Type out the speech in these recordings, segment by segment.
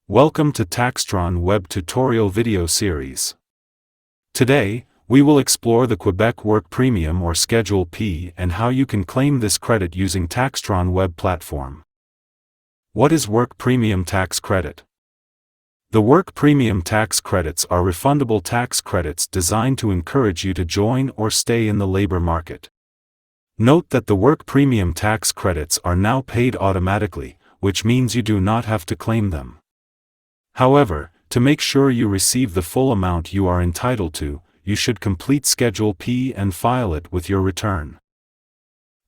Welcome to TaxTron Web tutorial video series. Today, we will explore the Quebec Work Premium or Schedule P and how you can claim this credit using TaxTron Web platform. What is Work Premium Tax Credit? The Work Premium tax credits are refundable tax credits designed to encourage you to join or stay in the labor market. Note that the Work Premium tax credits are now paid automatically, which means you do not have to claim them. However, to make sure you receive the full amount you are entitled to, you should complete Schedule P and file it with your return.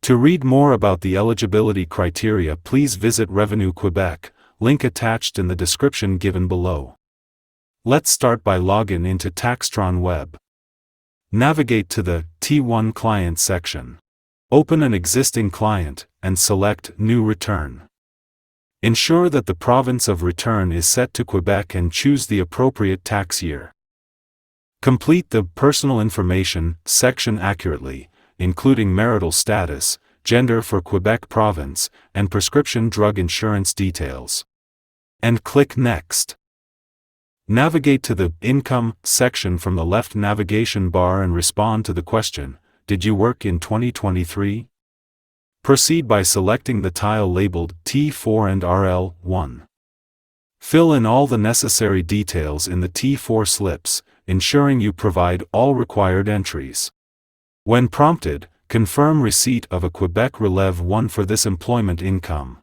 To read more about the eligibility criteria, please visit Revenu Quebec, link attached in the description given below. Let's start by logging into TaxTron Web. Navigate to the T1 Client section. Open an existing client, and select New Return. Ensure that the province of return is set to Quebec and choose the appropriate tax year. Complete the Personal Information section accurately, including marital status, gender for Quebec province, and prescription drug insurance details. And click Next. Navigate to the Income section from the left navigation bar and respond to the question, "Did you work in 2023?" Proceed by selecting the tile labeled T4 and RL1. Fill in all the necessary details in the T4 slips, ensuring you provide all required entries. When prompted, confirm receipt of a Quebec Relève 1 for this employment income.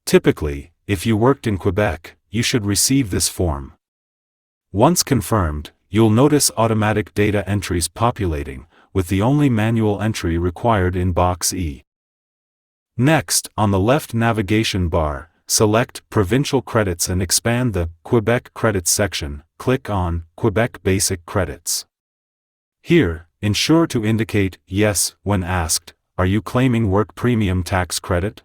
Typically, if you worked in Quebec, you should receive this form. Once confirmed, you'll notice automatic data entries populating, with the only manual entry required in box E. Next, on the left navigation bar, select Provincial Credits and expand the Quebec Credits section. Click on Quebec Basic Credits. Here, ensure to indicate Yes when asked, "Are you claiming Work Premium tax credit?"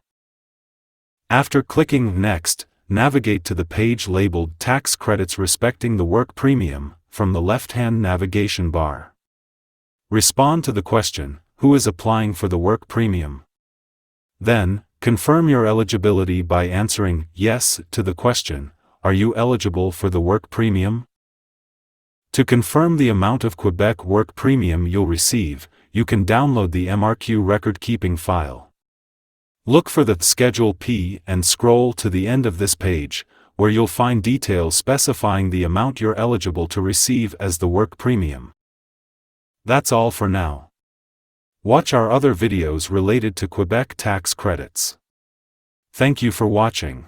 After clicking Next, navigate to the page labeled Tax Credits Respecting the Work Premium from the left-hand navigation bar. Respond to the question, "Who is applying for the Work Premium?" Then, confirm your eligibility by answering yes to the question, "Are you eligible for the Work Premium?" To confirm the amount of Quebec Work Premium you'll receive, you can download the MRQ record-keeping file. Look for the Schedule P and scroll to the end of this page, where you'll find details specifying the amount you're eligible to receive as the Work Premium. That's all for now. Watch our other videos related to Quebec tax credits. Thank you for watching.